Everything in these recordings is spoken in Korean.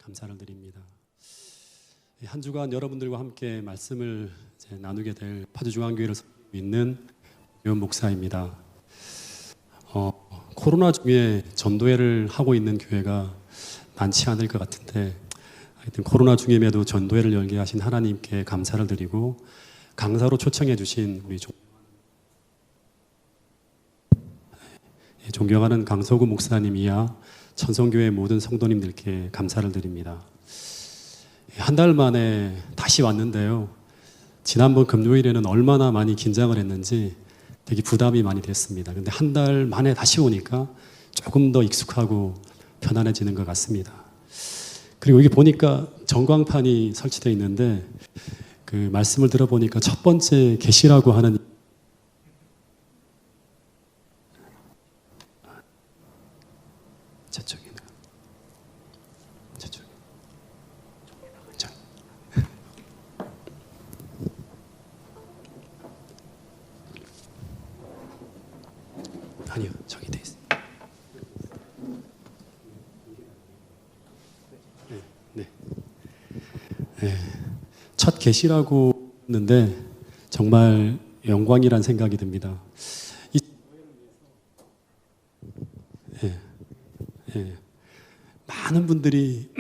감사를 드립니다. 한 주간 여러분들과 함께 말씀을 나누게 될 파주중앙교회를 믿는 유현 목사입니다. 코로나 중에 전도회를 하고 있는 교회가 많지 않을 것 같은데, 하여튼 코로나 중임에도 전도회를 열게 하신 하나님께 감사를 드리고, 강사로 초청해 주신 우리 존경하는 강서구 목사님이야 천성교회 모든 성도님들께 감사를 드립니다. 한 달 만에 다시 왔는데요, 지난번 금요일에는 얼마나 많이 긴장을 했는지 되게 부담이 많이 됐습니다. 근데 한 달 만에 다시 오니까 조금 더 익숙하고 편안해지는 것 같습니다. 그리고 여기 보니까 전광판이 설치되어 있는데, 그 말씀을 들어보니까 첫 번째 계시라고 하는 저쪽에 아니요, 저기 돼 있어요. 네. 첫 계시라고 했는데 정말 영광이란 생각이 듭니다. 많은 분들이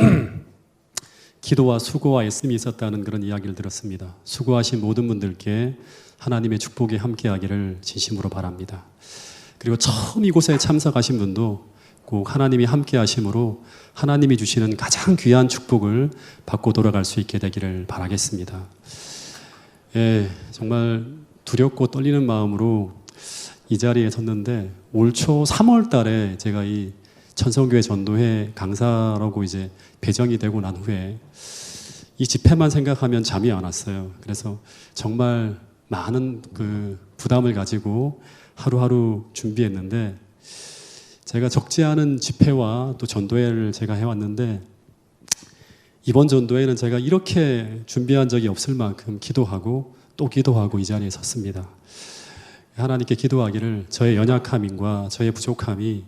기도와 수고와 애씀이 있었다는 그런 이야기를 들었습니다. 수고하신 모든 분들께 하나님의 축복이 함께하기를 진심으로 바랍니다. 그리고 처음 이곳에 참석하신 분도 꼭 하나님이 함께하심으로 하나님이 주시는 가장 귀한 축복을 받고 돌아갈 수 있게 되기를 바라겠습니다. 정말 두렵고 떨리는 마음으로 이 자리에 섰는데, 올 초 3월 달에 제가 이 천성교회 전도회 강사라고 이제 배정이 되고 난 후에 이 집회만 생각하면 잠이 안 왔어요. 그래서 정말 많은 그 부담을 가지고 하루하루 준비했는데, 제가 적지 않은 집회와 또 전도회를 제가 해왔는데, 이번 전도회는 제가 이렇게 준비한 적이 없을 만큼 기도하고 또 기도하고 이 자리에 섰습니다. 하나님께 기도하기를 저의 연약함과 저의 부족함이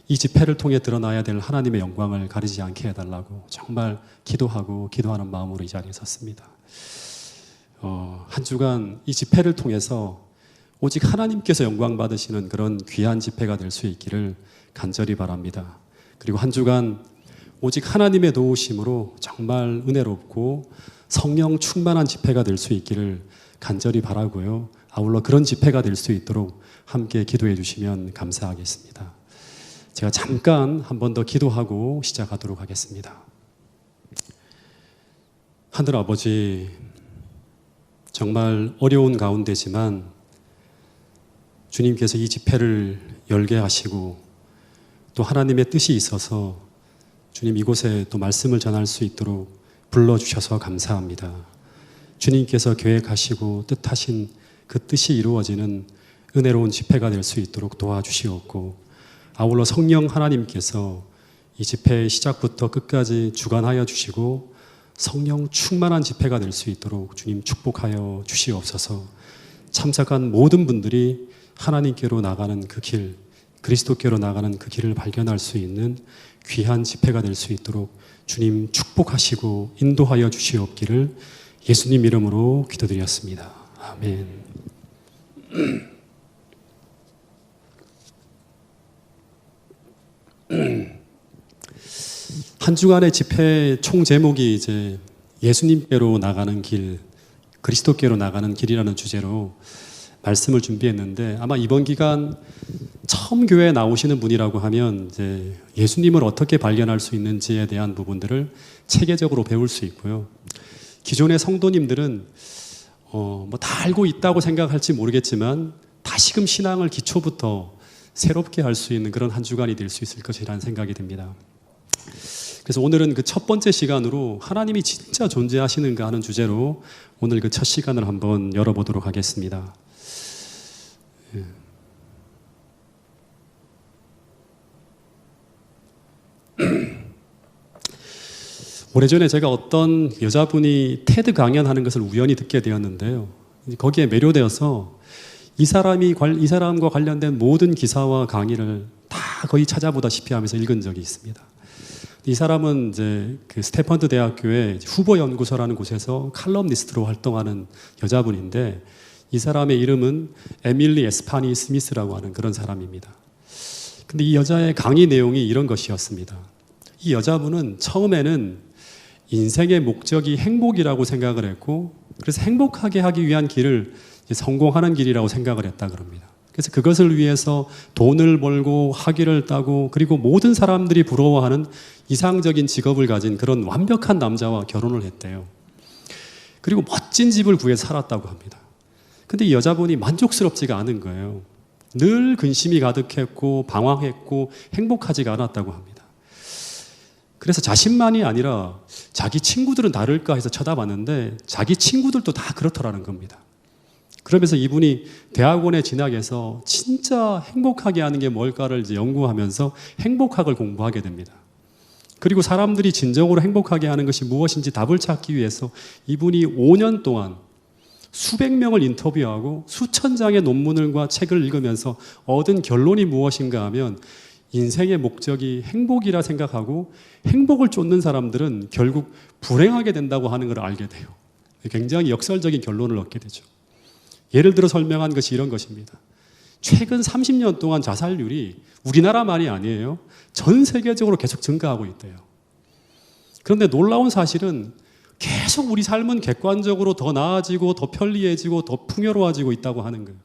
이 집회를 통해 드러나야 될 하나님의 영광을 가리지 않게 해달라고 정말 기도하고 기도하는 마음으로 이 자리에 섰습니다. 한 주간 이 집회를 통해서 오직 하나님께서 영광 받으시는 그런 귀한 집회가 될 수 있기를 간절히 바랍니다. 그리고 한 주간 오직 하나님의 도우심으로 정말 은혜롭고 성령 충만한 집회가 될 수 있기를 간절히 바라고요. 아울러 그런 집회가 될 수 있도록 함께 기도해 주시면 감사하겠습니다. 제가 잠깐 한 번 더 기도하고 시작하도록 하겠습니다. 하늘 아버지, 정말 어려운 가운데지만 주님께서 이 집회를 열게 하시고 또 하나님의 뜻이 있어서 주님 이곳에 또 말씀을 전할 수 있도록 불러주셔서 감사합니다. 주님께서 계획하시고 뜻하신 그 뜻이 이루어지는 은혜로운 집회가 될 수 있도록 도와주시옵고, 아울러 성령 하나님께서 이 집회의 시작부터 끝까지 주관하여 주시고 성령 충만한 집회가 될 수 있도록 주님 축복하여 주시옵소서. 참석한 모든 분들이 하나님께로 나가는 그 길, 그리스도께로 나가는 그 길을 발견할 수 있는 귀한 집회가 될 수 있도록 주님 축복하시고 인도하여 주시옵기를 예수님 이름으로 기도드렸습니다. 아멘. 한 주간의 집회 총 제목이 이제 예수님께로 나가는 길, 그리스도께로 나가는 길이라는 주제로 말씀을 준비했는데, 아마 이번 기간 처음 교회에 나오시는 분이라고 하면 이제 예수님을 어떻게 발견할 수 있는지에 대한 부분들을 체계적으로 배울 수 있고요. 기존의 성도님들은 다 알고 있다고 생각할지 모르겠지만 다시금 신앙을 기초부터 새롭게 할 수 있는 그런 한 주간이 될 수 있을 것이라는 생각이 듭니다. 그래서 오늘은 그 첫 번째 시간으로 하나님이 진짜 존재하시는가 하는 주제로 오늘 그 첫 시간을 한번 열어보도록 하겠습니다. 오래전에 제가 어떤 여자분이 테드 강연하는 것을 우연히 듣게 되었는데요, 거기에 매료되어서 이 사람과 관련된 모든 기사와 강의를 다 거의 찾아보다시피 하면서 읽은 적이 있습니다. 이 사람은 이제 그 스탠퍼드 대학교의 후보 연구소라는 곳에서 칼럼니스트로 활동하는 여자분인데 이 사람의 이름은 에밀리 에스파니 스미스라고 하는 그런 사람입니다. 근데 이 여자의 강의 내용이 이런 것이었습니다. 이 여자분은 처음에는 인생의 목적이 행복이라고 생각을 했고 그래서 행복하게 하기 위한 길을 성공하는 길이라고 생각을 했다 그럽니다. 그래서 그것을 위해서 돈을 벌고 학위를 따고 그리고 모든 사람들이 부러워하는 이상적인 직업을 가진 그런 완벽한 남자와 결혼을 했대요. 그리고 멋진 집을 구해서 살았다고 합니다. 근데 이 여자분이 만족스럽지가 않은 거예요. 늘 근심이 가득했고 방황했고 행복하지가 않았다고 합니다. 그래서 자신만이 아니라 자기 친구들은 다를까 해서 쳐다봤는데 자기 친구들도 다 그렇더라는 겁니다. 그러면서 이분이 대학원에 진학해서 진짜 행복하게 하는 게 뭘까를 이제 연구하면서 행복학을 공부하게 됩니다. 그리고 사람들이 진정으로 행복하게 하는 것이 무엇인지 답을 찾기 위해서 이분이 5년 동안 수백 명을 인터뷰하고 수천 장의 논문과 책을 읽으면서 얻은 결론이 무엇인가 하면 인생의 목적이 행복이라 생각하고 행복을 쫓는 사람들은 결국 불행하게 된다고 하는 걸 알게 돼요. 굉장히 역설적인 결론을 얻게 되죠. 예를 들어 설명한 것이 이런 것입니다. 최근 30년 동안 자살률이 우리나라만이 아니에요. 전 세계적으로 계속 증가하고 있대요. 그런데 놀라운 사실은 계속 우리 삶은 객관적으로 더 나아지고 더 편리해지고 더 풍요로워지고 있다고 하는 거예요.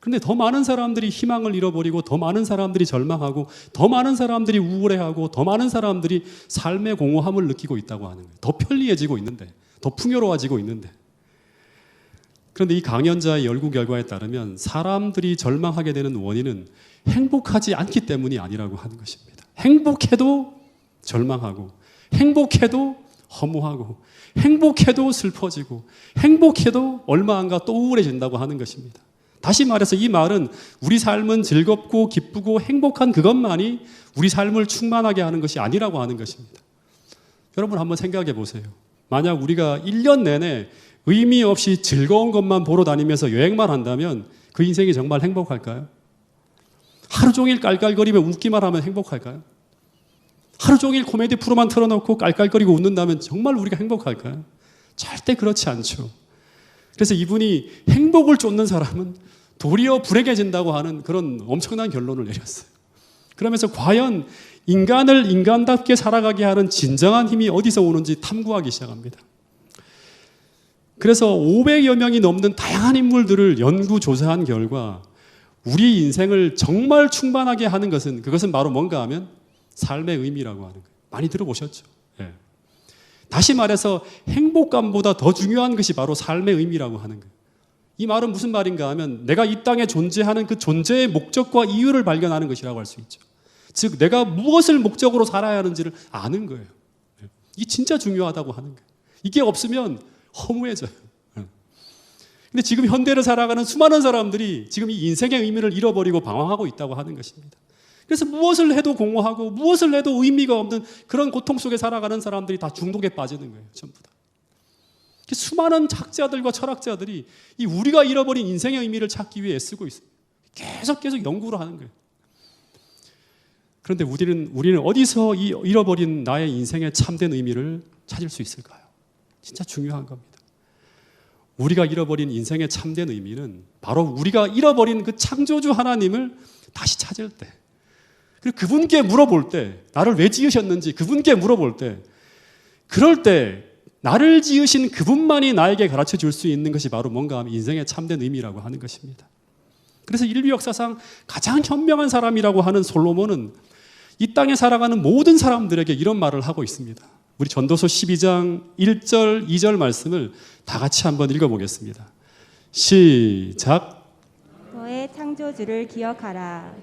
그런데 더 많은 사람들이 희망을 잃어버리고 더 많은 사람들이 절망하고 더 많은 사람들이 우울해하고 더 많은 사람들이 삶의 공허함을 느끼고 있다고 하는 거예요. 더 편리해지고 있는데, 더 풍요로워지고 있는데. 그런데 이 강연자의 연구 결과에 따르면 사람들이 절망하게 되는 원인은 행복하지 않기 때문이 아니라고 하는 것입니다. 행복해도 절망하고 행복해도 허무하고 행복해도 슬퍼지고 행복해도 얼마 안 가 또 우울해진다고 하는 것입니다. 다시 말해서 이 말은 우리 삶은 즐겁고 기쁘고 행복한 그것만이 우리 삶을 충만하게 하는 것이 아니라고 하는 것입니다. 여러분 한번 생각해 보세요. 만약 우리가 1년 내내 의미 없이 즐거운 것만 보러 다니면서 여행만 한다면 그 인생이 정말 행복할까요? 하루 종일 깔깔거리며 웃기만 하면 행복할까요? 하루 종일 코미디 프로만 틀어놓고 깔깔거리고 웃는다면 정말 우리가 행복할까요? 절대 그렇지 않죠. 그래서 이분이 행복을 쫓는 사람은 도리어 불행해진다고 하는 그런 엄청난 결론을 내렸어요. 그러면서 과연 인간을 인간답게 살아가게 하는 진정한 힘이 어디서 오는지 탐구하기 시작합니다. 그래서 500여 명이 넘는 다양한 인물들을 연구 조사한 결과 우리 인생을 정말 충만하게 하는 그것은 바로 뭔가 하면 삶의 의미라고 하는 거예요. 많이 들어보셨죠? 예. 다시 말해서 행복감보다 더 중요한 것이 바로 삶의 의미라고 하는 거예요. 이 말은 무슨 말인가 하면 내가 이 땅에 존재하는 그 존재의 목적과 이유를 발견하는 것이라고 할 수 있죠. 즉 내가 무엇을 목적으로 살아야 하는지를 아는 거예요. 이게 진짜 중요하다고 하는 거예요. 이게 없으면 허무해져요. 근데 지금 현대를 살아가는 수많은 사람들이 지금 이 인생의 의미를 잃어버리고 방황하고 있다고 하는 것입니다. 그래서 무엇을 해도 공허하고 무엇을 해도 의미가 없는 그런 고통 속에 살아가는 사람들이 다 중독에 빠지는 거예요. 전부 다. 수많은 학자들과 철학자들이 이 우리가 잃어버린 인생의 의미를 찾기 위해 애쓰고 있어요. 계속 연구를 하는 거예요. 그런데 우리는 어디서 이 잃어버린 나의 인생의 참된 의미를 찾을 수 있을까요? 진짜 중요한 겁니다. 우리가 잃어버린 인생의 참된 의미는 바로 우리가 잃어버린 그 창조주 하나님을 다시 찾을 때, 그리고 그분께 물어볼 때, 나를 왜 지으셨는지 그분께 물어볼 때, 그럴 때 나를 지으신 그분만이 나에게 가르쳐 줄 수 있는 것이 바로 뭔가 하면 인생의 참된 의미라고 하는 것입니다. 그래서 인류 역사상 가장 현명한 사람이라고 하는 솔로몬은 이 땅에 살아가는 모든 사람들에게 이런 말을 하고 있습니다. 우리 전도서 12장 1절, 2절 말씀을 다 같이 한번 읽어보겠습니다. 시작. 너의 창조주를 기억하라.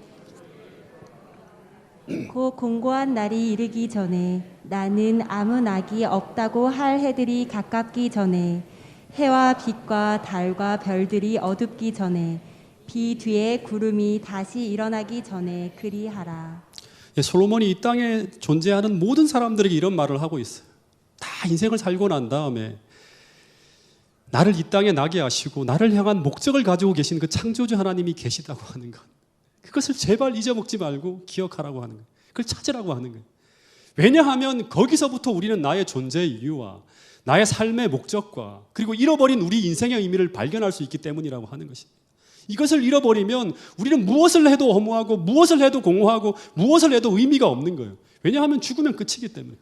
곧 공고한 날이 이르기 전에 나는 아무 낙이 없다고 할 해들이 가깝기 전에 해와 빛과 달과 별들이 어둡기 전에 비 뒤에 구름이 다시 일어나기 전에 그리하라. 솔로몬이 이 땅에 존재하는 모든 사람들에게 이런 말을 하고 있어요. 다 인생을 살고 난 다음에 나를 이 땅에 나게 하시고 나를 향한 목적을 가지고 계신 그 창조주 하나님이 계시다고 하는 것, 그것을 제발 잊어먹지 말고 기억하라고 하는 거예요. 그걸 찾으라고 하는 거예요. 왜냐하면 거기서부터 우리는 나의 존재의 이유와 나의 삶의 목적과 그리고 잃어버린 우리 인생의 의미를 발견할 수 있기 때문이라고 하는 것입니다. 이것을 잃어버리면 우리는 무엇을 해도 허무하고 무엇을 해도 공허하고 무엇을 해도 의미가 없는 거예요. 왜냐하면 죽으면 끝이기 때문에.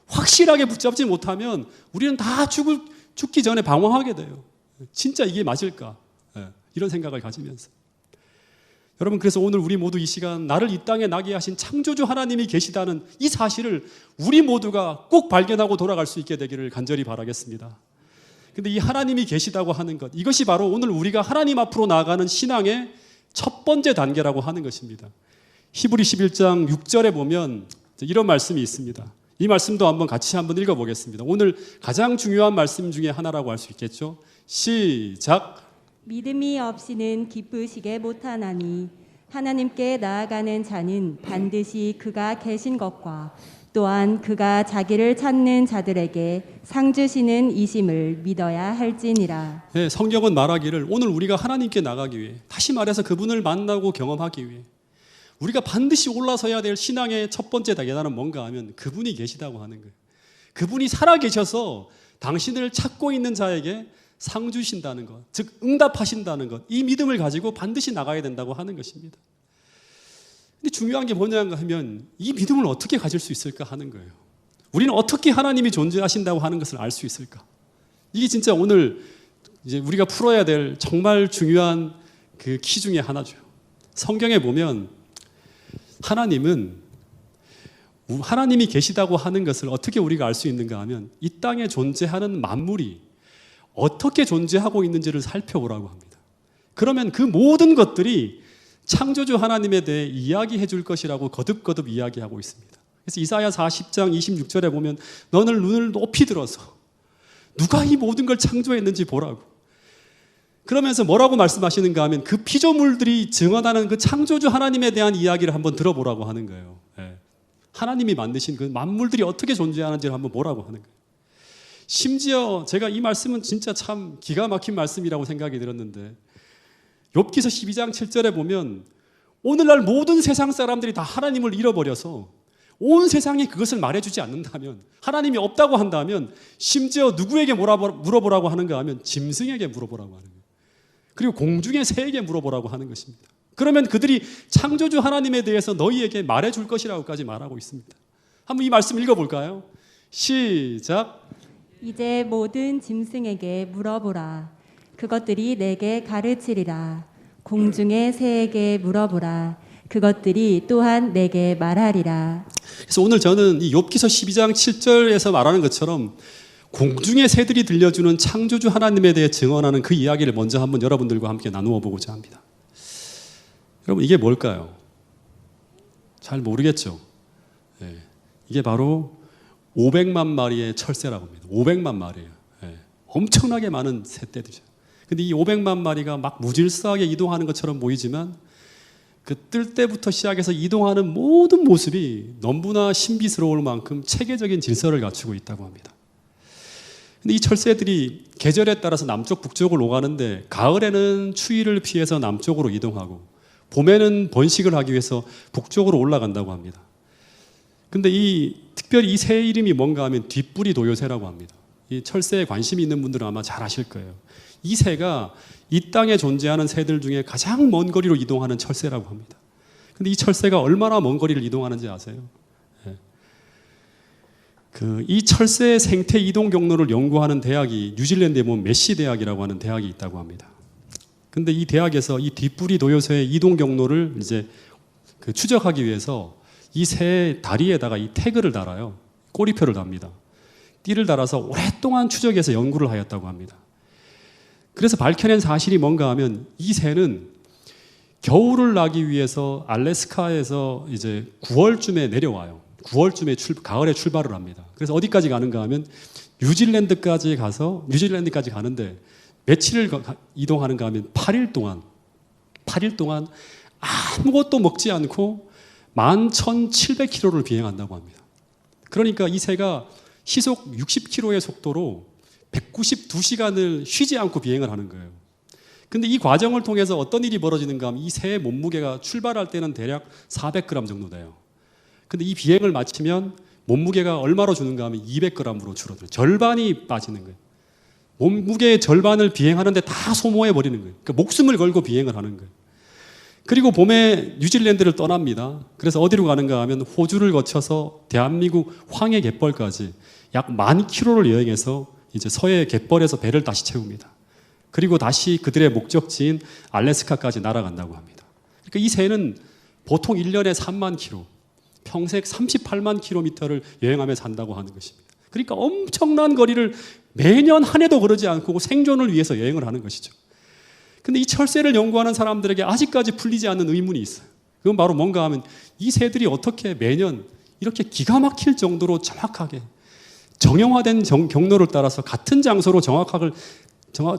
확실하게 붙잡지 못하면 우리는 다 죽기 전에 방황하게 돼요. 진짜 이게 맞을까? 이런 생각을 가지면서. 여러분, 그래서 오늘 우리 모두 이 시간 나를 이 땅에 나게 하신 창조주 하나님이 계시다는 이 사실을 우리 모두가 꼭 발견하고 돌아갈 수 있게 되기를 간절히 바라겠습니다. 근데 이 하나님이 계시다고 하는 것, 이것이 바로 오늘 우리가 하나님 앞으로 나아가는 신앙의 첫 번째 단계라고 하는 것입니다. 히브리 11장 6절에 보면 이런 말씀이 있습니다. 이 말씀도 같이 한번 읽어보겠습니다. 오늘 가장 중요한 말씀 중에 하나라고 할 수 있겠죠. 시작. 믿음이 없이는 기쁘시게 못하나니 하나님께 나아가는 자는 반드시 그가 계신 것과 또한 그가 자기를 찾는 자들에게 상 주시는 이심을 믿어야 할지니라. 네, 성경은 말하기를 오늘 우리가 하나님께 나가기 위해, 다시 말해서 그분을 만나고 경험하기 위해 우리가 반드시 올라서야 될 신앙의 첫 번째 계단은 뭔가 하면 그분이 계시다고 하는 거예요. 그분이 살아계셔서 당신을 찾고 있는 자에게 상 주신다는 것, 즉 응답하신다는 것, 이 믿음을 가지고 반드시 나가야 된다고 하는 것입니다. 근데 중요한 게 뭐냐 하면 이 믿음을 어떻게 가질 수 있을까 하는 거예요. 우리는 어떻게 하나님이 존재하신다고 하는 것을 알 수 있을까? 이게 진짜 오늘 이제 우리가 풀어야 될 정말 중요한 그 키 중에 하나죠. 성경에 보면 하나님이 계시다고 하는 것을 어떻게 우리가 알 수 있는가 하면 이 땅에 존재하는 만물이 어떻게 존재하고 있는지를 살펴보라고 합니다. 그러면 그 모든 것들이 창조주 하나님에 대해 이야기해 줄 것이라고 거듭거듭 이야기하고 있습니다. 그래서 이사야 40장 26절에 보면 너는 눈을 높이 들어서 누가 이 모든 걸 창조했는지 보라고. 그러면서 뭐라고 말씀하시는가 하면 그 피조물들이 증언하는 그 창조주 하나님에 대한 이야기를 한번 들어보라고 하는 거예요. 하나님이 만드신 그 만물들이 어떻게 존재하는지를 한번 보라고 하는 거예요. 심지어 제가 이 말씀은 진짜 참 기가 막힌 말씀이라고 생각이 들었는데 욥기서 12장 7절에 보면 오늘날 모든 세상 사람들이 다 하나님을 잃어버려서 온 세상이 그것을 말해주지 않는다면, 하나님이 없다고 한다면 심지어 누구에게 물어보라고 하는가 하면 짐승에게 물어보라고 하는 거예요. 그리고 공중의 새에게 물어보라고 하는 것입니다. 그러면 그들이 창조주 하나님에 대해서 너희에게 말해줄 것이라고까지 말하고 있습니다. 한번 이 말씀 읽어볼까요? 시작. 이제 모든 짐승에게 물어보라. 그것들이 내게 가르치리라. 공중의 새에게 물어보라. 그것들이 또한 내게 말하리라. 그래서 오늘 저는 이 욥기서 12장 7절에서 말하는 것처럼 공중의 새들이 들려주는 창조주 하나님에 대해 증언하는 그 이야기를 먼저 한번 여러분들과 함께 나누어 보고자 합니다. 여러분, 이게 뭘까요? 잘 모르겠죠? 네. 이게 바로 500만 마리의 철새라고 합니다. 500만 마리예요. 네. 엄청나게 많은 새떼들이죠. 근데 이 500만 마리가 막 무질서하게 이동하는 것처럼 보이지만 그 뜰 때부터 시작해서 이동하는 모든 모습이 너무나 신비스러울 만큼 체계적인 질서를 갖추고 있다고 합니다. 근데 이 철새들이 계절에 따라서 남쪽 북쪽을 오가는데 가을에는 추위를 피해서 남쪽으로 이동하고 봄에는 번식을 하기 위해서 북쪽으로 올라간다고 합니다. 근데 특별히 이 새 이름이 뭔가 하면 뒷부리 도요새라고 합니다. 이 철새에 관심이 있는 분들은 아마 잘 아실 거예요. 이 새가 이 땅에 존재하는 새들 중에 가장 먼 거리로 이동하는 철새라고 합니다. 근데 이 철새가 얼마나 먼 거리를 이동하는지 아세요? 이 철새의 생태 이동 경로를 연구하는 대학이 뉴질랜드에 보면 메시 대학이라고 하는 대학이 있다고 합니다. 근데 이 대학에서 이 뒷부리 도요새의 이동 경로를 이제 추적하기 위해서 이 새 다리에다가 이 태그를 달아요. 꼬리표를 답니다. 띠를 달아서 오랫동안 추적해서 연구를 하였다고 합니다. 그래서 밝혀낸 사실이 뭔가 하면 이 새는 겨울을 나기 위해서 알래스카에서 이제 9월쯤에 내려와요. 9월쯤에 가을에 출발을 합니다. 그래서 어디까지 가는가 하면 뉴질랜드까지 가는데 며칠을 이동하는가 하면 8일 동안 아무것도 먹지 않고 11,700km를 비행한다고 합니다. 그러니까 이 새가 시속 60km의 속도로 192시간을 쉬지 않고 비행을 하는 거예요. 근데 이 과정을 통해서 어떤 일이 벌어지는가 하면 이 새의 몸무게가 출발할 때는 대략 400g 정도 돼요. 근데 이 비행을 마치면 몸무게가 얼마로 주는가 하면 200g으로 줄어들어요. 절반이 빠지는 거예요. 몸무게의 절반을 비행하는데 다 소모해 버리는 거예요. 그러니까 목숨을 걸고 비행을 하는 거예요. 그리고 봄에 뉴질랜드를 떠납니다. 그래서 어디로 가는가 하면 호주를 거쳐서 대한민국 황해 갯벌까지 약 10,000km를 여행해서 이제 서해 갯벌에서 배를 다시 채웁니다. 그리고 다시 그들의 목적지인 알래스카까지 날아간다고 합니다. 그러니까 이 새는 보통 1년에 3만 킬로, 평생 38만 킬로미터를 여행하며 산다고 하는 것입니다. 그러니까 엄청난 거리를 매년 한 해도 그러지 않고 생존을 위해서 여행을 하는 것이죠. 근데 이 철새를 연구하는 사람들에게 아직까지 풀리지 않는 의문이 있어요. 그건 바로 뭔가 하면 이 새들이 어떻게 매년 이렇게 기가 막힐 정도로 정확하게 정형화된 경로를 따라서 같은 장소로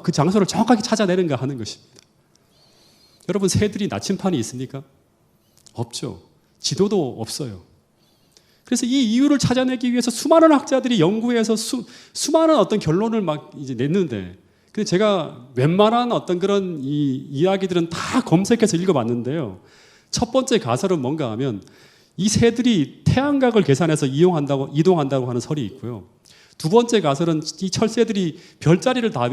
그 장소를 정확하게 찾아내는가 하는 것입니다. 여러분, 새들이 나침판이 있습니까? 없죠. 지도도 없어요. 그래서 이 이유를 찾아내기 위해서 수많은 학자들이 연구해서 수많은 어떤 결론을 막 이제 냈는데, 근데 제가 웬만한 어떤 그런 이야기들은 다 검색해서 읽어봤는데요. 첫 번째 가설은 뭔가 하면 이 새들이 태양각을 계산해서 이동한다고 하는 설이 있고요. 두 번째 가설은 이 철새들이 별자리를 다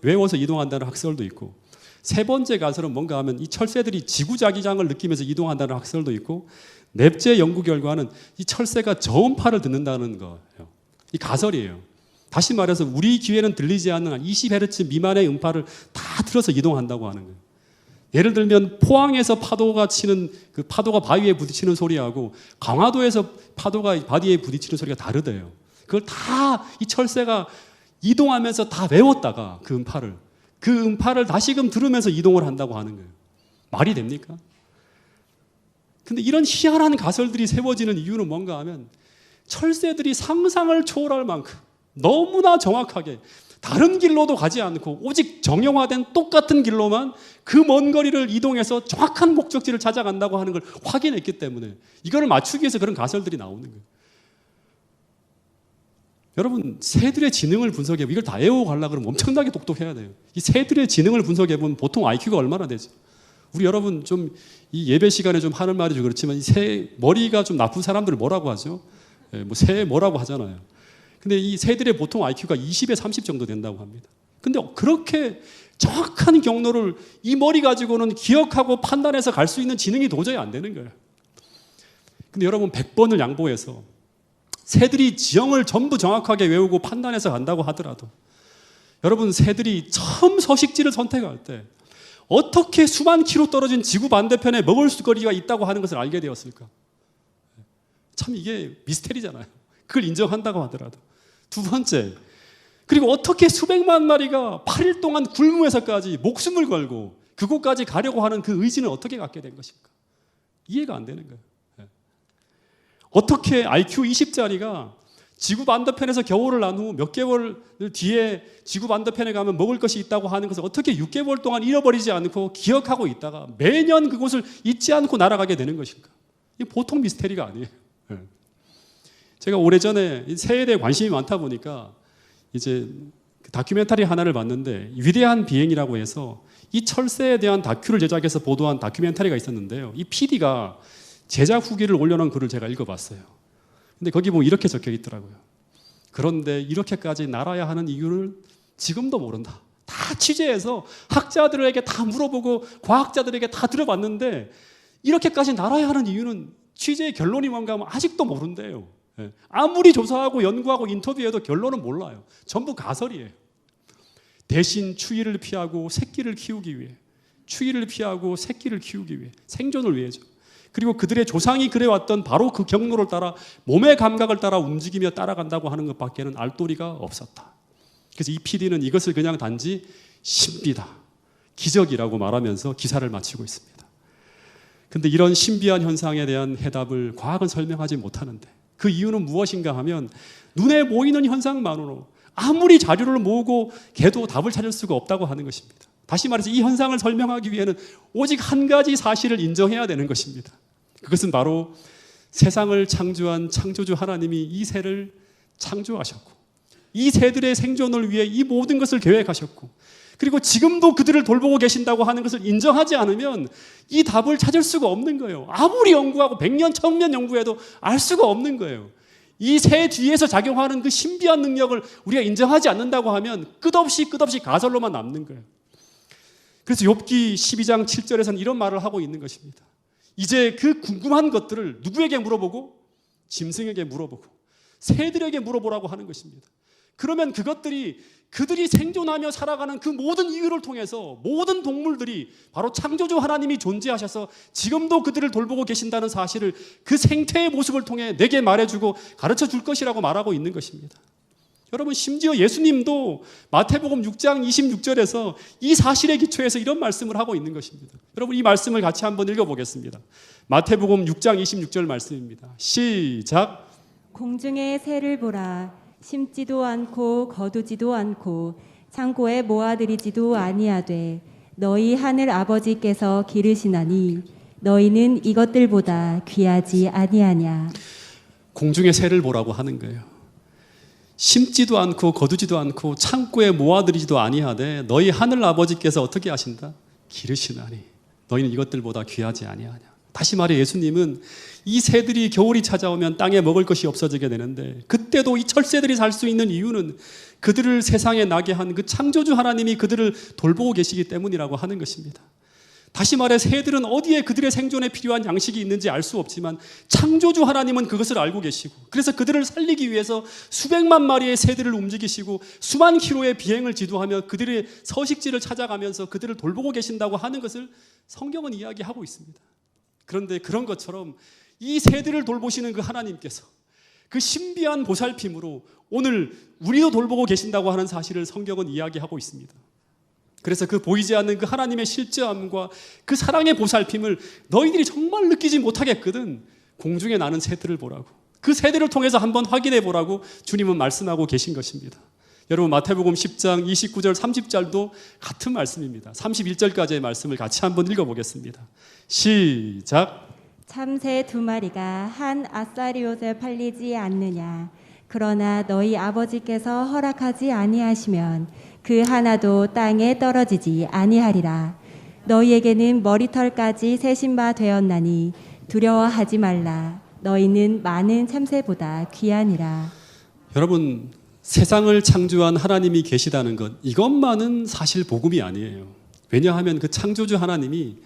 외워서 이동한다는 학설도 있고, 세 번째 가설은 뭔가 하면 이 철새들이 지구자기장을 느끼면서 이동한다는 학설도 있고, 넷째 연구 결과는 이 철새가 저음파를 듣는다는 거예요. 이 가설이에요. 다시 말해서 우리 귀에는 들리지 않는 한 20Hz 미만의 음파를 다 들어서 이동한다고 하는 거예요. 예를 들면 포항에서 파도가 치는 그 파도가 바위에 부딪히는 소리하고 강화도에서 파도가 바위에 부딪히는 소리가 다르대요. 그걸 다 이 철새가 이동하면서 다 외웠다가 그 음파를 다시금 들으면서 이동을 한다고 하는 거예요. 말이 됩니까? 근데 이런 희한한 가설들이 세워지는 이유는 뭔가 하면 철새들이 상상을 초월할 만큼 너무나 정확하게 다른 길로도 가지 않고 오직 정형화된 똑같은 길로만 그 먼 거리를 이동해서 정확한 목적지를 찾아간다고 하는 걸 확인했기 때문에 이거를 맞추기 위해서 그런 가설들이 나오는 거예요. 여러분, 새들의 지능을 분석해보면 이걸 다 외우고 가려고 그러면 엄청나게 똑똑해야 돼요. 이 새들의 지능을 분석해보면 보통 IQ가 얼마나 되죠? 우리 여러분 좀 이 예배 시간에 좀 하는 말이 좀 그렇지만 이 새 머리가 좀 나쁜 사람들을 뭐라고 하죠? 새 뭐라고 하잖아요. 근데 이 새들의 보통 IQ가 20에 30 정도 된다고 합니다. 근데 그렇게 정확한 경로를 이 머리 가지고는 기억하고 판단해서 갈 수 있는 지능이 도저히 안 되는 거예요. 근데 여러분 100번을 양보해서 새들이 지형을 전부 정확하게 외우고 판단해서 간다고 하더라도 여러분, 새들이 처음 서식지를 선택할 때 어떻게 수만 킬로 떨어진 지구 반대편에 먹을거리가 있다고 하는 것을 알게 되었을까? 참 이게 미스테리잖아요. 그걸 인정한다고 하더라도. 두 번째, 그리고 어떻게 수백만 마리가 8일 동안 굶으면서까지 목숨을 걸고 그곳까지 가려고 하는 그 의지는 어떻게 갖게 된 것일까? 이해가 안 되는 거예요. 어떻게 IQ 20짜리가 지구 반대편에서 겨울을 난 후 몇 개월 뒤에 지구 반대편에 가면 먹을 것이 있다고 하는 것을 어떻게 6개월 동안 잃어버리지 않고 기억하고 있다가 매년 그곳을 잊지 않고 날아가게 되는 것인가? 이게 보통 미스테리가 아니에요. 제가 오래전에 새에 대해 관심이 많다 보니까 이제 다큐멘터리 하나를 봤는데 위대한 비행이라고 해서 이 철새에 대한 다큐를 제작해서 보도한 다큐멘터리가 있었는데요. 이 PD가 제작 후기를 올려놓은 글을 제가 읽어봤어요. 근데 거기 보면 이렇게 적혀 있더라고요. 그런데 이렇게까지 날아야 하는 이유를 지금도 모른다. 다 취재해서 학자들에게 다 물어보고 과학자들에게 다 들어봤는데 이렇게까지 날아야 하는 이유는 취재의 결론이 뭔가 하면 아직도 모른대요. 아무리 조사하고 연구하고 인터뷰해도 결론은 몰라요. 전부 가설이에요. 대신 추위를 피하고 새끼를 키우기 위해, 추위를 피하고 새끼를 키우기 위해, 생존을 위해죠. 그리고 그들의 조상이 그래왔던 바로 그 경로를 따라 몸의 감각을 따라 움직이며 따라간다고 하는 것밖에는 알도리가 없었다. 그래서 이 PD는 이것을 그냥 단지 신비다, 기적이라고 말하면서 기사를 마치고 있습니다. 그런데 이런 신비한 현상에 대한 해답을 과학은 설명하지 못하는데 그 이유는 무엇인가 하면 눈에 보이는 현상만으로 아무리 자료를 모으고 개도 답을 찾을 수가 없다고 하는 것입니다. 다시 말해서 이 현상을 설명하기 위해는 오직 한 가지 사실을 인정해야 되는 것입니다. 그것은 바로 세상을 창조한 창조주 하나님이 이 새를 창조하셨고 이 새들의 생존을 위해 이 모든 것을 계획하셨고 그리고 지금도 그들을 돌보고 계신다고 하는 것을 인정하지 않으면 이 답을 찾을 수가 없는 거예요. 아무리 연구하고 100년, 1000년 연구해도 알 수가 없는 거예요. 이 새 뒤에서 작용하는 그 신비한 능력을 우리가 인정하지 않는다고 하면 끝없이 가설로만 남는 거예요. 그래서 욥기 12장 7절에서는 이런 말을 하고 있는 것입니다. 이제 그 궁금한 것들을 누구에게 물어보고? 짐승에게 물어보고 새들에게 물어보라고 하는 것입니다. 그러면 그들이 생존하며 살아가는 그 모든 이유를 통해서 모든 동물들이 바로 창조주 하나님이 존재하셔서 지금도 그들을 돌보고 계신다는 사실을 그 생태의 모습을 통해 내게 말해주고 가르쳐 줄 것이라고 말하고 있는 것입니다. 여러분, 심지어 예수님도 마태복음 6장 26절에서 이 사실에 기초해서 이런 말씀을 하고 있는 것입니다. 여러분, 이 말씀을 같이 한번 읽어보겠습니다. 마태복음 6장 26절 말씀입니다. 시작. 공중의 새를 보라. 심지도 않고 거두지도 않고 창고에 모아들이지도 아니하되 너희 하늘 아버지께서 기르시나니 너희는 이것들보다 귀하지 아니하냐. 공중의 새를 보라고 하는 거예요. 심지도 않고 거두지도 않고 창고에 모아들이지도 아니하되 너희 하늘 아버지께서 어떻게 하신다? 기르시나니 너희는 이것들보다 귀하지 아니하냐. 다시 말해 예수님은 이 새들이 겨울이 찾아오면 땅에 먹을 것이 없어지게 되는데 그때도 이 철새들이 살 수 있는 이유는 그들을 세상에 나게 한 그 창조주 하나님이 그들을 돌보고 계시기 때문이라고 하는 것입니다. 다시 말해 새들은 어디에 그들의 생존에 필요한 양식이 있는지 알 수 없지만 창조주 하나님은 그것을 알고 계시고 그래서 그들을 살리기 위해서 수백만 마리의 새들을 움직이시고 수만 킬로의 비행을 지도하며 그들의 서식지를 찾아가면서 그들을 돌보고 계신다고 하는 것을 성경은 이야기하고 있습니다. 그런데 그런 것처럼 이 새들을 돌보시는 그 하나님께서 그 신비한 보살핌으로 오늘 우리도 돌보고 계신다고 하는 사실을 성경은 이야기하고 있습니다. 그래서 그 보이지 않는 그 하나님의 실제함과 그 사랑의 보살핌을 너희들이 정말 느끼지 못하겠거든 공중에 나는 새들을 보라고, 그 새들을 통해서 한번 확인해 보라고 주님은 말씀하고 계신 것입니다. 여러분, 마태복음 10장 29절 30절도 같은 말씀입니다. 31절까지의 말씀을 같이 한번 읽어보겠습니다. 시작. 참새 2마리가 한 아사리옷에 팔리지 않느냐. 그러나 너희 아버지께서 허락하지 아니하시면 그 하나도 땅에 떨어지지 아니하리라. 너희에게는 머리털까지 세신 바 되었나니 두려워하지 말라. 너희는 많은 참새보다 귀하니라. 여러분, 세상을 창조한 하나님이 계시다는 것, 이것만은 사실 복음이 아니에요. 왜냐하면 그 창조주 하나님이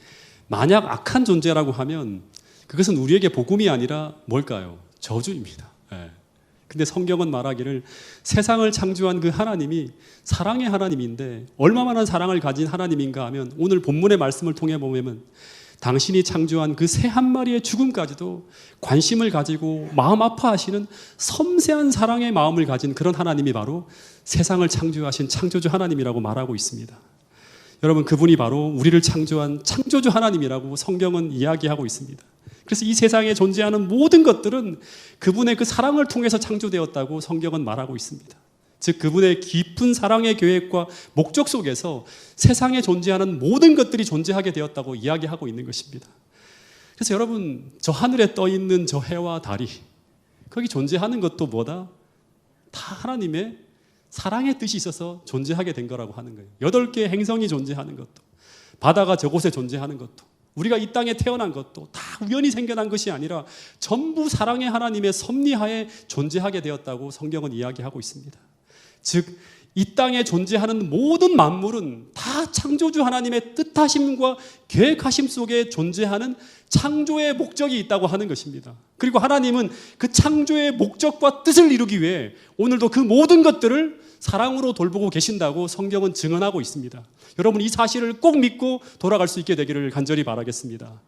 만약 악한 존재라고 하면 그것은 우리에게 복음이 아니라 뭘까요? 저주입니다. 근데 성경은 말하기를 세상을 창조한 그 하나님이 사랑의 하나님인데 얼마만한 사랑을 가진 하나님인가 하면 오늘 본문의 말씀을 통해 보면 당신이 창조한 그 새 한 마리의 죽음까지도 관심을 가지고 마음 아파하시는 섬세한 사랑의 마음을 가진 그런 하나님이 바로 세상을 창조하신 창조주 하나님이라고 말하고 있습니다. 여러분, 그분이 바로 우리를 창조한 창조주 하나님이라고 성경은 이야기하고 있습니다. 그래서 이 세상에 존재하는 모든 것들은 그분의 그 사랑을 통해서 창조되었다고 성경은 말하고 있습니다. 즉 그분의 깊은 사랑의 계획과 목적 속에서 세상에 존재하는 모든 것들이 존재하게 되었다고 이야기하고 있는 것입니다. 그래서 여러분, 저 하늘에 떠 있는 저 해와 달이 거기 존재하는 것도 뭐다? 다 하나님의 사랑의 뜻이 있어서 존재하게 된 거라고 하는 거예요. 8개의 행성이 존재하는 것도, 바다가 저곳에 존재하는 것도, 우리가 이 땅에 태어난 것도 다 우연히 생겨난 것이 아니라 전부 사랑의 하나님의 섭리하에 존재하게 되었다고 성경은 이야기하고 있습니다. 즉 이 땅에 존재하는 모든 만물은 다 창조주 하나님의 뜻하심과 계획하심 속에 존재하는 창조의 목적이 있다고 하는 것입니다. 그리고 하나님은 그 창조의 목적과 뜻을 이루기 위해 오늘도 그 모든 것들을 사랑으로 돌보고 계신다고 성경은 증언하고 있습니다. 여러분, 이 사실을 꼭 믿고 돌아갈 수 있게 되기를 간절히 바라겠습니다.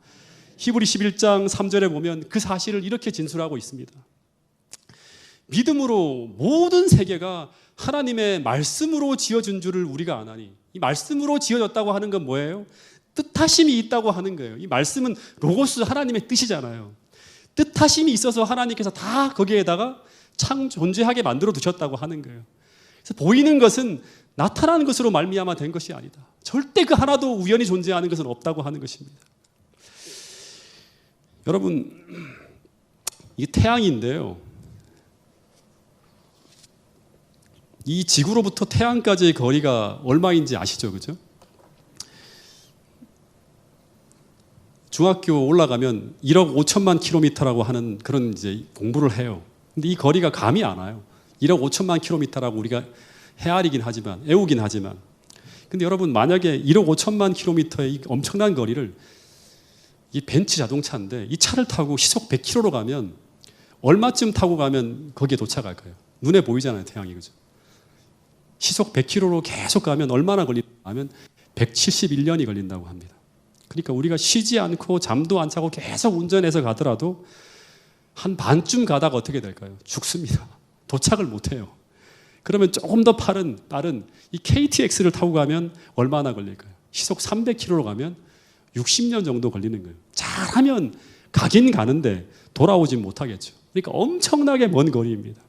히브리 11장 3절에 보면 그 사실을 이렇게 진술하고 있습니다. 믿음으로 모든 세계가 하나님의 말씀으로 지어진 줄을 우리가 아나니, 이 말씀으로 지어졌다고 하는 건 뭐예요? 뜻하심이 있다고 하는 거예요. 이 말씀은 로고스, 하나님의 뜻이잖아요. 뜻하심이 있어서 하나님께서 다 거기에다가 존재하게 만들어 두셨다고 하는 거예요. 그래서 보이는 것은 나타나는 것으로 말미암아 된 것이 아니다. 절대 그 하나도 우연히 존재하는 것은 없다고 하는 것입니다. 여러분, 이 태양인데요, 이 지구로부터 태양까지의 거리가 얼마인지 아시죠? 그죠? 중학교 올라가면 1억 5천만 킬로미터라고 하는 그런 이제 공부를 해요. 근데 이 거리가 감이 안 와요. 1억 5천만 킬로미터라고 우리가 헤아리긴 하지만, 애우긴 하지만. 근데 여러분, 만약에 1억 5천만 킬로미터의 이 엄청난 거리를, 이 벤츠 자동차인데 이 차를 타고 시속 100km로 가면 얼마쯤 타고 가면 거기에 도착할까요? 눈에 보이잖아요, 태양이. 그죠? 시속 100km로 계속 가면 얼마나 걸리냐 하면 171년이 걸린다고 합니다. 그러니까 우리가 쉬지 않고 잠도 안 자고 계속 운전해서 가더라도 한 반쯤 가다가 어떻게 될까요? 죽습니다. 도착을 못 해요. 그러면 조금 더 빠른 이 KTX를 타고 가면 얼마나 걸릴까요? 시속 300km로 가면 60년 정도 걸리는 거예요. 잘하면 가긴 가는데 돌아오진 못하겠죠. 그러니까 엄청나게 먼 거리입니다.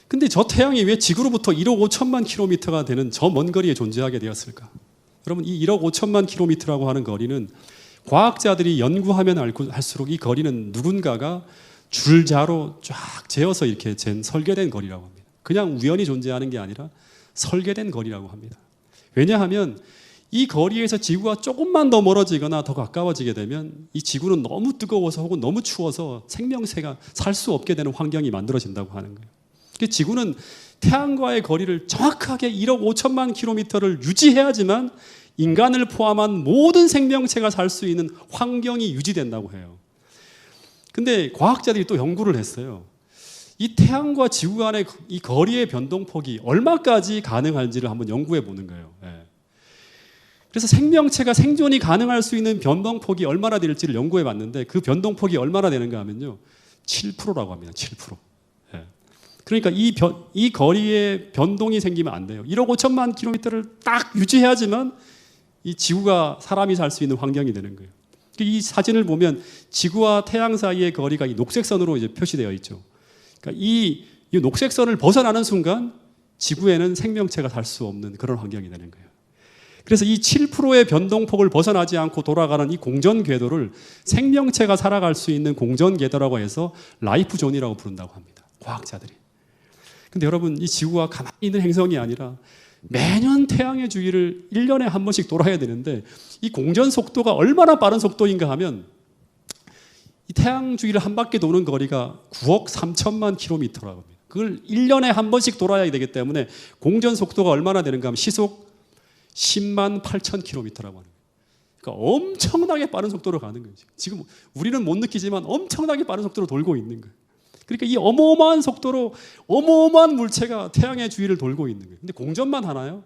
근데 저 태양이 왜 지구로부터 1억 5천만 킬로미터가 되는 저 먼 거리에 존재하게 되었을까? 여러분, 이 1억 5천만 킬로미터라고 하는 거리는 과학자들이 연구하면 할수록 이 거리는 누군가가 줄자로 쫙 재어서 이렇게 설계된 거리라고 합니다. 그냥 우연히 존재하는 게 아니라 설계된 거리라고 합니다. 왜냐하면 이 거리에서 지구가 조금만 더 멀어지거나 더 가까워지게 되면 이 지구는 너무 뜨거워서 혹은 너무 추워서 생명체가 살 수 없게 되는 환경이 만들어진다고 하는 거예요. 지구는 태양과의 거리를 정확하게 1억 5천만 킬로미터를 유지해야지만 인간을 포함한 모든 생명체가 살 수 있는 환경이 유지된다고 해요. 근데 과학자들이 또 연구를 했어요. 이 태양과 지구 간의 이 거리의 변동폭이 얼마까지 가능한지를 한번 연구해 보는 거예요. 그래서 생명체가 생존이 가능할 수 있는 변동폭이 얼마나 될지를 연구해 봤는데 그 변동폭이 얼마나 되는가 하면요, 7%라고 합니다. 7%. 그러니까 이 거리에 변동이 생기면 안 돼요. 1억 5천만 킬로미터를 딱 유지해야지만 이 지구가 사람이 살 수 있는 환경이 되는 거예요. 이 사진을 보면 지구와 태양 사이의 거리가 이 녹색선으로 이제 표시되어 있죠. 그러니까 이 녹색선을 벗어나는 순간 지구에는 생명체가 살 수 없는 그런 환경이 되는 거예요. 그래서 이 7%의 변동폭을 벗어나지 않고 돌아가는 이 공전 궤도를 생명체가 살아갈 수 있는 공전 궤도라고 해서 라이프 존이라고 부른다고 합니다. 과학자들이. 근데 여러분, 이 지구가 가만히 있는 행성이 아니라 매년 태양의 주위를 1년에 한 번씩 돌아야 되는데 이 공전 속도가 얼마나 빠른 속도인가 하면 이 태양 주위를 한 바퀴 도는 거리가 9억 3천만 킬로미터라고 합니다. 그걸 1년에 한 번씩 돌아야 되기 때문에 공전 속도가 얼마나 되는가 하면 시속 10만 8천 킬로미터라고 하는 거예요. 그러니까 엄청나게 빠른 속도로 가는 거예요. 지금 우리는 못 느끼지만 엄청나게 빠른 속도로 돌고 있는 거예요. 그러니까 이 어마어마한 속도로 어마어마한 물체가 태양의 주위를 돌고 있는 거예요. 근데 공전만 하나요?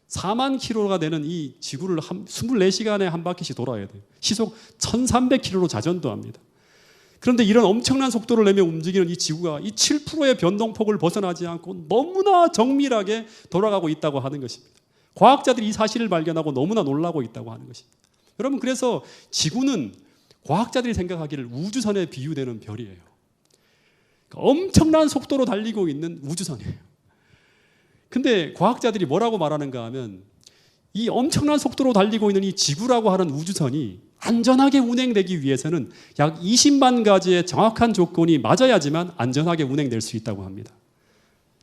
4만 킬로가 되는 이 지구를 24시간에 한 바퀴씩 돌아야 돼요. 시속 1300킬로로 자전도 합니다. 그런데 이런 엄청난 속도를 내며 움직이는 이 지구가 이 7%의 변동폭을 벗어나지 않고 너무나 정밀하게 돌아가고 있다고 하는 것입니다. 과학자들이 이 사실을 발견하고 너무나 놀라고 있다고 하는 것입니다. 여러분, 그래서 지구는 과학자들이 생각하기를 우주선에 비유되는 별이에요. 엄청난 속도로 달리고 있는 우주선이에요. 근데 과학자들이 뭐라고 말하는가 하면 이 엄청난 속도로 달리고 있는 이 지구라고 하는 우주선이 안전하게 운행되기 위해서는 약 20만 가지의 정확한 조건이 맞아야지만 안전하게 운행될 수 있다고 합니다.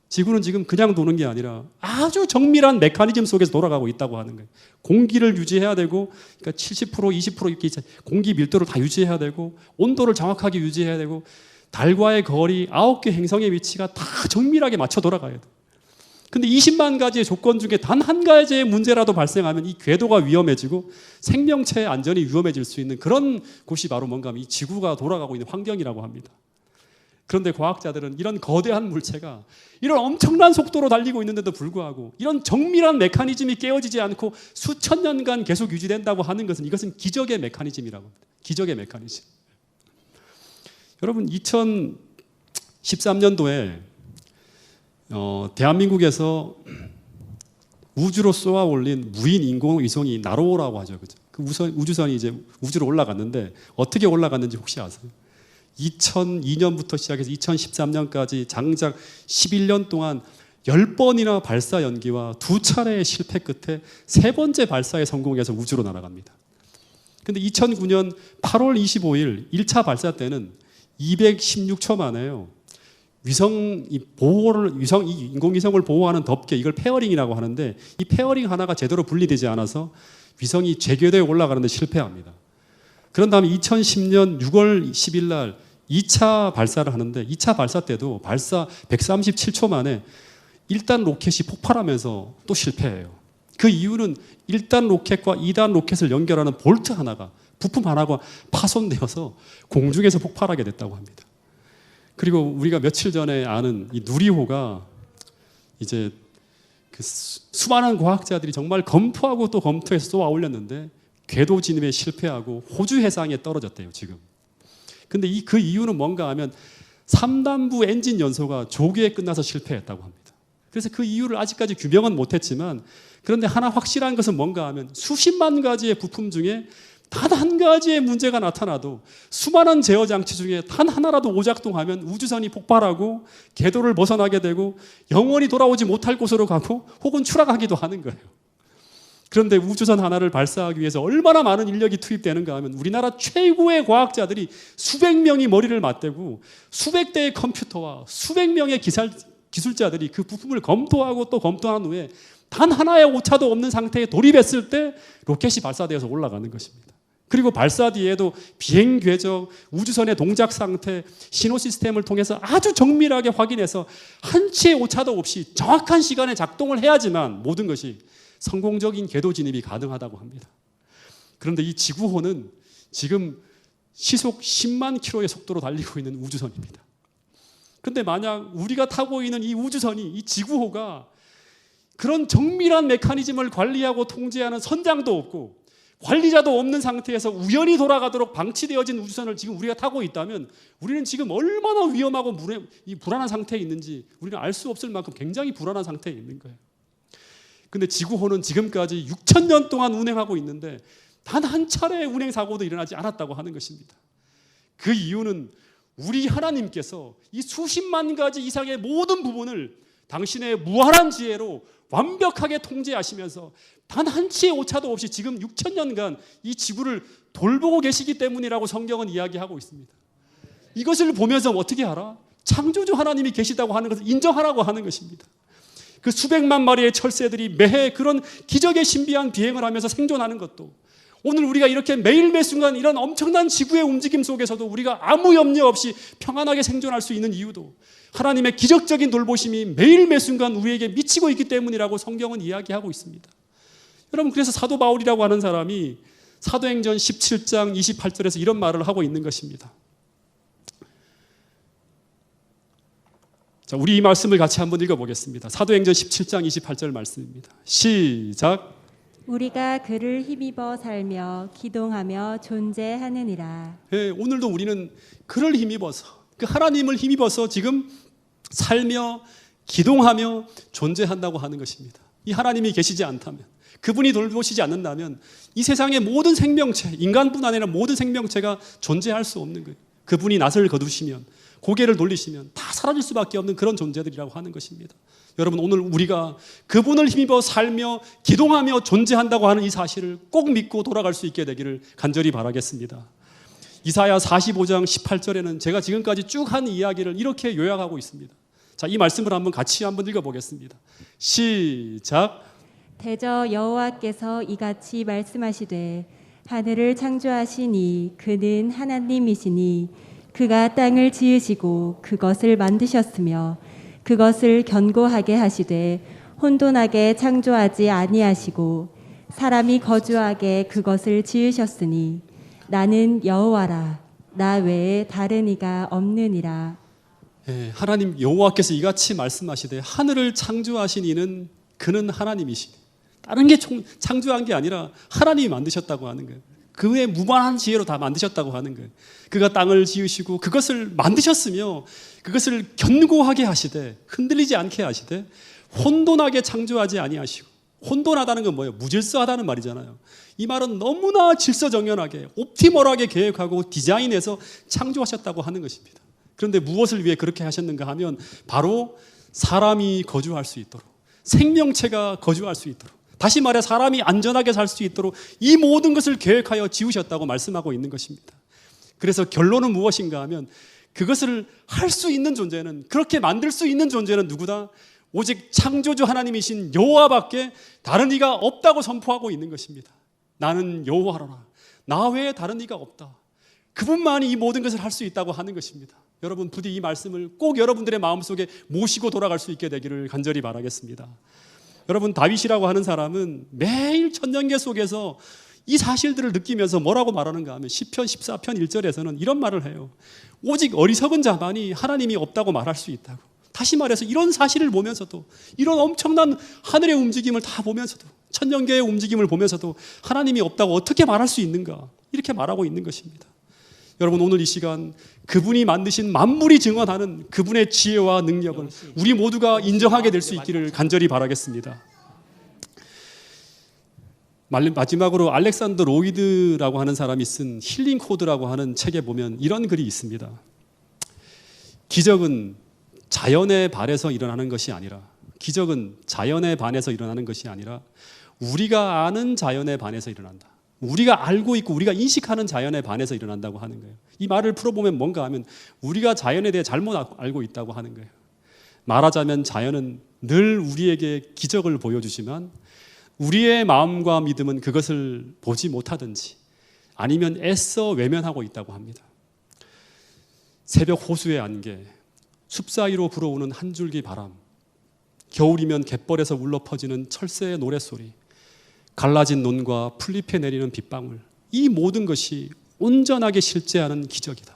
지구는 지금 그냥 도는 게 아니라 아주 정밀한 메커니즘 속에서 돌아가고 있다고 하는 거예요. 공기를 유지해야 되고, 그러니까 70%, 20% 이렇게 공기 밀도를 다 유지해야 되고, 온도를 정확하게 유지해야 되고, 달과의 거리, 9개 행성의 위치가 다 정밀하게 맞춰 돌아가야 돼요. 근데 20만 가지의 조건 중에 단 한 가지의 문제라도 발생하면 이 궤도가 위험해지고 생명체의 안전이 위험해질 수 있는 그런 곳이 바로 뭔가 하면 이 지구가 돌아가고 있는 환경이라고 합니다. 그런데 과학자들은 이런 거대한 물체가 이런 엄청난 속도로 달리고 있는데도 불구하고 이런 정밀한 메커니즘이 깨어지지 않고 수천 년간 계속 유지된다고 하는 것은 이것은 기적의 메커니즘이라고 합니다. 기적의 메커니즘. 여러분, 2013년도에 대한민국에서 우주로 쏘아 올린 무인 인공위성이 나로라고 하죠. 그죠? 그 우주선이 이제 우주로 올라갔는데 어떻게 올라갔는지 혹시 아세요? 2002년부터 시작해서 2013년까지 장작 11년 동안 10번이나 발사 연기와 2차례의 실패 끝에 3번째 발사에 성공해서 우주로 날아갑니다. 근데 2009년 8월 25일 1차 발사 때는 216초 만에요. 이 인공위성을 보호하는 덮개, 이걸 페어링이라고 하는데 이 페어링 하나가 제대로 분리되지 않아서 위성이 제궤도에 올라가는데 실패합니다. 그런 다음에 2010년 6월 10일 날 2차 발사를 하는데 2차 발사 때도 발사 137초 만에 1단 로켓이 폭발하면서 또 실패해요. 그 이유는 1단 로켓과 2단 로켓을 연결하는 볼트 하나가, 부품 하나가 파손되어서 공중에서 폭발하게 됐다고 합니다. 그리고 우리가 며칠 전에 아는 이 누리호가 이제 그 수많은 과학자들이 정말 검토하고 또 검토해서 쏘아 올렸는데 궤도 진입에 실패하고 호주 해상에 떨어졌대요, 지금. 근데 그 이유는 뭔가 하면 3단부 엔진 연소가 조기에 끝나서 실패했다고 합니다. 그래서 그 이유를 아직까지 규명은 못했지만, 그런데 하나 확실한 것은 뭔가 하면 수십만 가지의 부품 중에 단 한 가지의 문제가 나타나도 수많은 제어 장치 중에 단 하나라도 오작동하면 우주선이 폭발하고 궤도를 벗어나게 되고 영원히 돌아오지 못할 곳으로 가고 혹은 추락하기도 하는 거예요. 그런데 우주선 하나를 발사하기 위해서 얼마나 많은 인력이 투입되는가 하면 우리나라 최고의 과학자들이 수백 명이 머리를 맞대고 수백 대의 컴퓨터와 수백 명의 기술자들이 그 부품을 검토하고 또 검토한 후에 단 하나의 오차도 없는 상태에 돌입했을 때 로켓이 발사되어서 올라가는 것입니다. 그리고 발사 뒤에도 비행 궤적, 우주선의 동작 상태, 신호 시스템을 통해서 아주 정밀하게 확인해서 한치의 오차도 없이 정확한 시간에 작동을 해야지만 모든 것이 성공적인 궤도 진입이 가능하다고 합니다. 그런데 이 지구호는 지금 시속 10만 킬로의 속도로 달리고 있는 우주선입니다. 그런데 만약 우리가 타고 있는 이 우주선이, 이 지구호가 그런 정밀한 메커니즘을 관리하고 통제하는 선장도 없고 관리자도 없는 상태에서 우연히 돌아가도록 방치되어진 우주선을 지금 우리가 타고 있다면 우리는 지금 얼마나 위험하고 불안한 상태에 있는지 우리는 알 수 없을 만큼 굉장히 불안한 상태에 있는 거예요. 근데 지구호는 지금까지 6,000년 동안 운행하고 있는데 단 한 차례의 운행 사고도 일어나지 않았다고 하는 것입니다. 그 이유는 우리 하나님께서 이 수십만 가지 이상의 모든 부분을 당신의 무한한 지혜로 완벽하게 통제하시면서 단 한치의 오차도 없이 지금 6,000년간 이 지구를 돌보고 계시기 때문이라고 성경은 이야기하고 있습니다. 이것을 보면서 어떻게 알아? 창조주 하나님이 계시다고 하는 것을 인정하라고 하는 것입니다. 그 수백만 마리의 철새들이 매해 그런 기적의 신비한 비행을 하면서 생존하는 것도, 오늘 우리가 이렇게 매일 매 순간 이런 엄청난 지구의 움직임 속에서도 우리가 아무 염려 없이 평안하게 생존할 수 있는 이유도 하나님의 기적적인 돌보심이 매일 매 순간 우리에게 미치고 있기 때문이라고 성경은 이야기하고 있습니다. 여러분, 그래서 사도 바울이라고 하는 사람이 사도행전 17장 28절에서 이런 말을 하고 있는 것입니다. 자, 우리 이 말씀을 같이 한번 읽어보겠습니다. 사도행전 17장 28절 말씀입니다. 시작. 우리가 그를 힘입어 살며 기동하며 존재하느니라. 예, 오늘도 우리는 그를 힘입어서, 그 하나님을 힘입어서 지금 살며 기동하며 존재한다고 하는 것입니다. 이 하나님이 계시지 않다면, 그분이 돌보시지 않는다면 이 세상의 모든 생명체, 인간뿐 아니라 모든 생명체가 존재할 수 없는 거예요. 그분이 낯을 거두시면, 고개를 돌리시면 다 사라질 수밖에 없는 그런 존재들이라고 하는 것입니다. 여러분, 오늘 우리가 그분을 힘입어 살며 기동하며 존재한다고 하는 이 사실을 꼭 믿고 돌아갈 수 있게 되기를 간절히 바라겠습니다. 이사야 45장 18절에는 제가 지금까지 쭉 한 이야기를 이렇게 요약하고 있습니다. 자, 이 말씀을 같이 한번 읽어보겠습니다. 시작. 대저 여호와께서 이같이 말씀하시되 하늘을 창조하시니 그는 하나님이시니 그가 땅을 지으시고 그것을 만드셨으며 그것을 견고하게 하시되 혼돈하게 창조하지 아니하시고 사람이 거주하게 그것을 지으셨으니 나는 여호와라 나 외에 다른 이가 없느니라. 예, 하나님 여호와께서 이같이 말씀하시되 하늘을 창조하신 이는 그는 하나님이시니, 다른 게 창조한 게 아니라 하나님이 만드셨다고 하는 거예요. 그의 무한한 지혜로 다 만드셨다고 하는 거예요. 그가 땅을 지으시고 그것을 만드셨으며 그것을 견고하게 하시되 흔들리지 않게 하시되 혼돈하게 창조하지 아니하시고, 혼돈하다는 건 뭐예요? 무질서하다는 말이잖아요. 이 말은 너무나 질서정연하게 옵티멀하게 계획하고 디자인해서 창조하셨다고 하는 것입니다. 그런데 무엇을 위해 그렇게 하셨는가 하면 바로 사람이 거주할 수 있도록, 생명체가 거주할 수 있도록, 다시 말해 사람이 안전하게 살 수 있도록 이 모든 것을 계획하여 지으셨다고 말씀하고 있는 것입니다. 그래서 결론은 무엇인가 하면 그것을 할 수 있는 존재는, 그렇게 만들 수 있는 존재는 누구다? 오직 창조주 하나님이신 여호와밖에 다른 이가 없다고 선포하고 있는 것입니다. 나는 여호와라 나 외에 다른 이가 없다. 그분만이 이 모든 것을 할 수 있다고 하는 것입니다. 여러분 부디 이 말씀을 꼭 여러분들의 마음속에 모시고 돌아갈 수 있게 되기를 간절히 바라겠습니다. 여러분 다윗이라고 하는 사람은 매일 천년계 속에서 이 사실들을 느끼면서 뭐라고 말하는가 하면 시편 14편 1절에서는 이런 말을 해요. 오직 어리석은 자만이 하나님이 없다고 말할 수 있다고. 다시 말해서 이런 사실을 보면서도, 이런 엄청난 하늘의 움직임을 다 보면서도, 천년계의 움직임을 보면서도 하나님이 없다고 어떻게 말할 수 있는가, 이렇게 말하고 있는 것입니다. 여러분 오늘 이 시간 그분이 만드신 만물이 증언하는 그분의 지혜와 능력을 우리 모두가 인정하게 될 수 있기를 간절히 바라겠습니다. 마지막으로 알렉산더 로이드라고 하는 사람이 쓴 힐링 코드라고 하는 책에 보면 이런 글이 있습니다. 기적은 자연에 반해서 일어나는 것이 아니라, 기적은 자연에 반해서 일어나는 것이 아니라 우리가 아는 자연에 반해서 일어난다. 우리가 알고 있고 우리가 인식하는 자연에 반해서 일어난다고 하는 거예요. 이 말을 풀어보면 뭔가 하면 우리가 자연에 대해 잘못 알고 있다고 하는 거예요. 말하자면 자연은 늘 우리에게 기적을 보여주지만 우리의 마음과 믿음은 그것을 보지 못하든지 아니면 애써 외면하고 있다고 합니다. 새벽 호수의 안개, 숲 사이로 불어오는 한 줄기 바람, 겨울이면 갯벌에서 울려 퍼지는 철새의 노랫소리, 갈라진 논과 풀잎에 내리는 빗방울, 이 모든 것이 온전하게 실제하는 기적이다.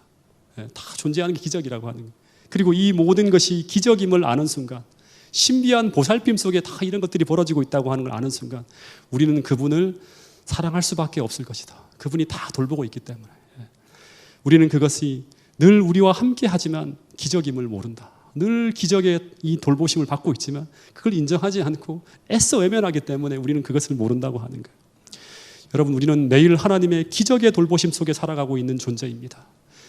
다 존재하는 게 기적이라고 하는 거예요. 그리고 이 모든 것이 기적임을 아는 순간, 신비한 보살핌 속에 다 이런 것들이 벌어지고 있다고 하는 걸 아는 순간 우리는 그분을 사랑할 수밖에 없을 것이다. 그분이 다 돌보고 있기 때문에. 우리는 그것이 늘 우리와 함께 하지만 기적임을 모른다. 늘 기적의 이 돌보심을 받고 있지만 그걸 인정하지 않고 애써 외면하기 때문에 우리는 그것을 모른다고 하는 거예요. 여러분 우리는 매일 하나님의 기적의 돌보심 속에 살아가고 있는 존재입니다.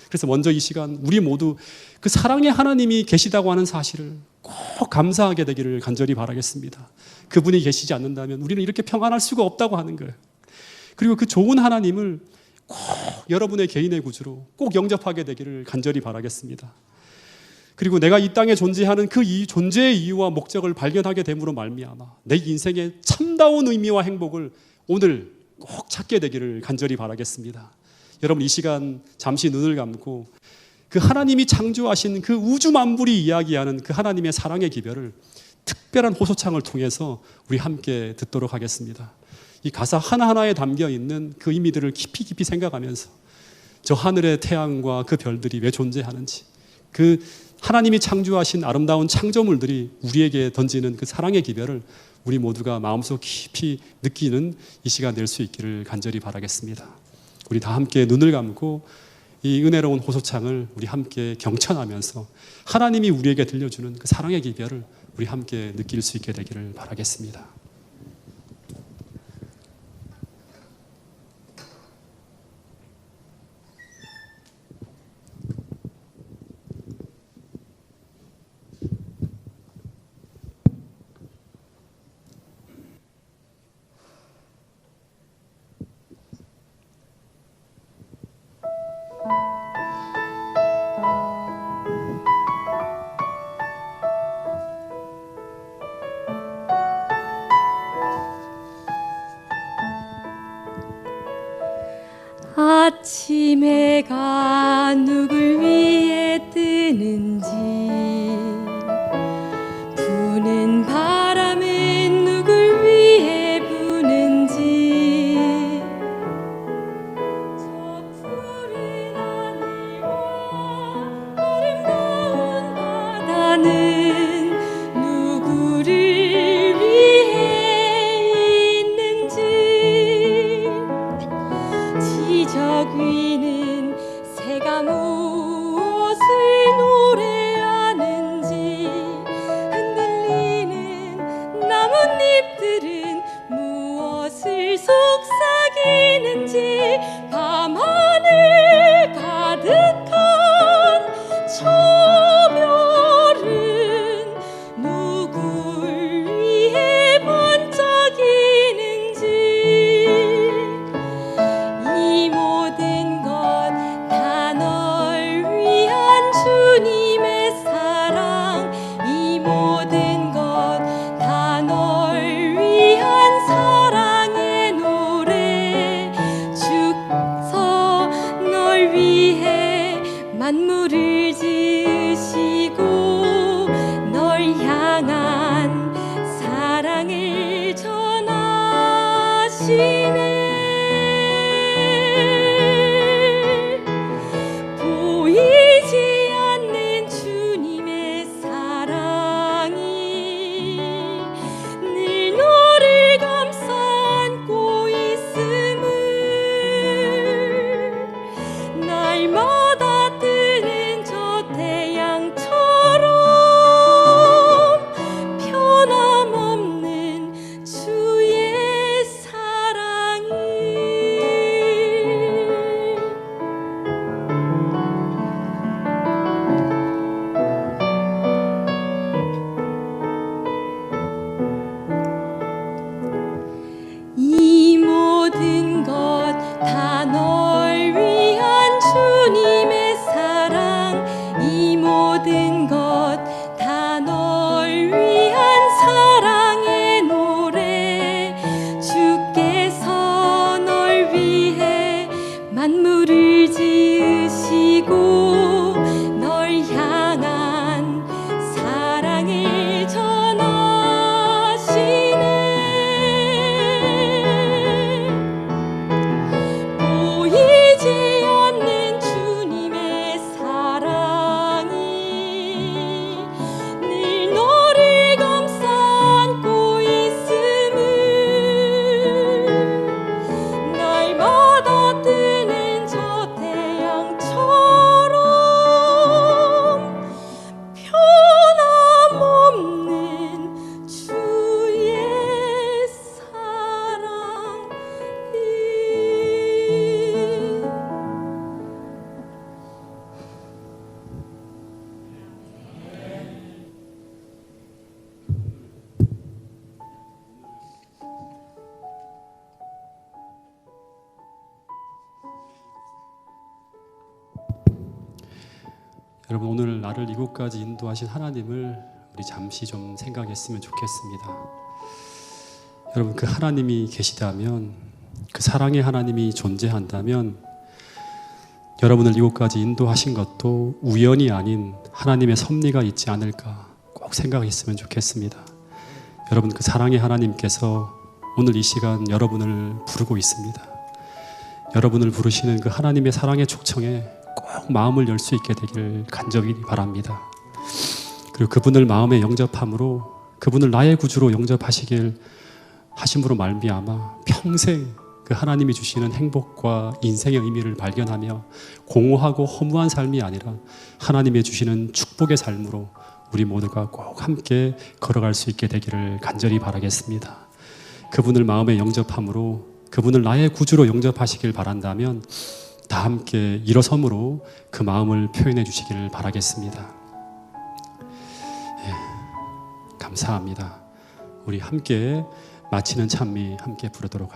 그래서 먼저 이 시간 우리 모두 그 사랑의 하나님이 계시다고 하는 사실을 꼭 감사하게 되기를 간절히 바라겠습니다. 그분이 계시지 않는다면 우리는 이렇게 평안할 수가 없다고 하는 거예요. 그리고 그 좋은 하나님을 꼭 여러분의 개인의 구주로 꼭 영접하게 되기를 간절히 바라겠습니다. 그리고 내가 이 땅에 존재하는 그 존재의 이유와 목적을 발견하게 됨으로 말미암아 내 인생의 참다운 의미와 행복을 오늘 꼭 찾게 되기를 간절히 바라겠습니다. 여러분 이 시간 잠시 눈을 감고 그 하나님이 창조하신 그 우주 만물이 이야기하는 그 하나님의 사랑의 기별을 특별한 호소창을 통해서 우리 함께 듣도록 하겠습니다. 이 가사 하나하나에 담겨 있는 그 의미들을 깊이 생각하면서 저 하늘의 태양과 그 별들이 왜 존재하는지, 그 하나님이 창조하신 아름다운 창조물들이 우리에게 던지는 그 사랑의 기별을 우리 모두가 마음속 깊이 느끼는 이 시간 될 수 있기를 간절히 바라겠습니다. 우리 다 함께 눈을 감고 이 은혜로운 호소창을 우리 함께 경청하면서 하나님이 우리에게 들려주는 그 사랑의 기별을 우리 함께 느낄 수 있게 되기를 바라겠습니다. 아침 해가 누굴 위해 뜨는지, 부는 바람은 누굴 위해 부는지, 저 푸른 하늘과 아름다운 바다는 누구를 위해 있는지, 지적 위는 새가 무엇을 노래하는지, 보이지 않는 주님의 사랑이 늘 너를 감싸 안고 있음을 날마다 뜨는 저 태양처럼 변함없는 주의 사랑이 이 모든 것 다 널 위한 주님의 사랑 이 모든 것 다 널 위한 사랑의 노래 주께서 널 위해 만물을 지으시고 널 향한 사랑을 전하시네 보이지 않는 주님의 사랑이 늘 너를 감싸 안고 있음을 날마다 뜨는 저 태양처럼 변함없는 주의 사랑이 여러분, 오늘 나를 이곳까지 인도하신 하나님을 우리 잠시 좀 생각했으면 좋겠습니다. 여러분, 그 하나님이 계시다면, 그 사랑의 하나님이 존재한다면 여러분을 이곳까지 인도하신 것도 우연이 아닌 하나님의 섭리가 있지 않을까 꼭 생각했으면 좋겠습니다. 여러분, 그 사랑의 하나님께서 오늘 이 시간 여러분을 부르고 있습니다. 여러분을 부르시는 그 하나님의 사랑의 촉청에 꼭 마음을 열 수 있게 되길 간절히 바랍니다. 그리고 그분을 마음에 영접함으로, 그분을 나의 구주로 영접하시길 하심으로 말미암아 평생 그 하나님이 주시는 행복과 인생의 의미를 발견하며 공허하고 허무한 삶이 아니라 하나님이 주시는 축복의 삶으로 우리 모두가 꼭 함께 걸어갈 수 있게 되기를 간절히 바라겠습니다. 그분을 마음에 영접함으로, 그분을 나의 구주로 영접하시길 바란다면 다 함께 일어섬으로 그 마음을 표현해 주시기를 바라겠습니다. 감사합니다. 우리 함께 마치는 찬미 함께 부르도록